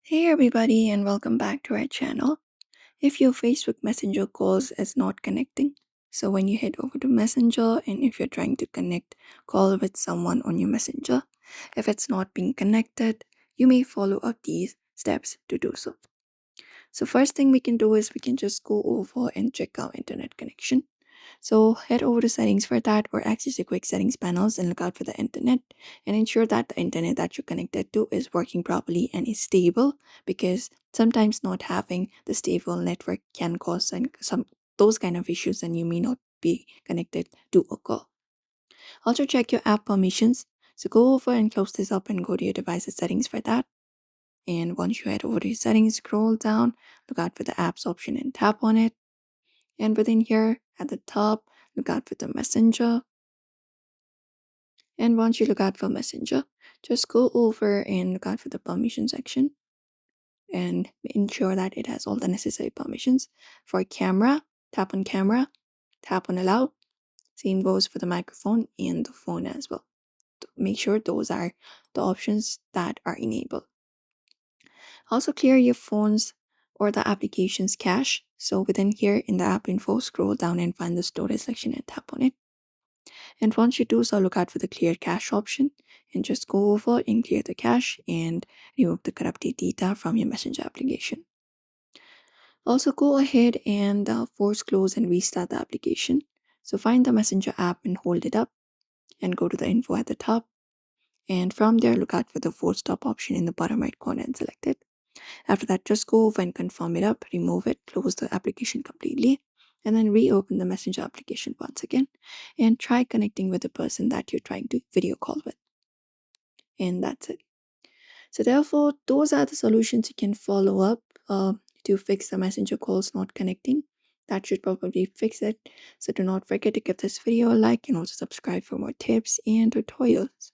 Hey everybody and welcome back to our channel. If your Facebook Messenger calls is not connecting, so when you head over to Messenger and if you're trying to connect call with someone on your Messenger, if it's not being connected, you may follow up these steps to do so. So first thing we can do is we can just go over and check our internet connection. So head over to settings for that or access the quick settings panels and look out for the internet and ensure that the internet that you're connected to is working properly and is stable, because sometimes not having the stable network can cause some those kind of issues and you may not be connected to a call. Also check your app permissions. So go over and close this up and go to your device's settings for that. And once you head over to your settings, scroll down, look out for the apps option and tap on it. And within here at the top, look out for the messenger. And once you look out for messenger, just go over and look out for the permission section and ensure that it has all the necessary permissions. For camera, tap on allow. Same goes for the microphone and the phone as well. Make sure those are the options that are enabled. Also clear your phone's or the application's cache. So within here in the app info, scroll down and find the storage section and tap on it. And once you do so, look out for the clear cache option and just go over and clear the cache and remove the corrupted data from your Messenger application. Also go ahead and force close and restart the application. So find the Messenger app and hold it up and go to the info at the top. And from there, look out for the force stop option in the bottom right corner and select it. After that, just go over and confirm it up, remove it, close the application completely, and then reopen the Messenger application once again and try connecting with the person that you're trying to video call with. And that's it. So, therefore, those are the solutions you can follow up to fix the Messenger calls not connecting. That should probably fix it. So, do not forget to give this video a like and also subscribe for more tips and tutorials.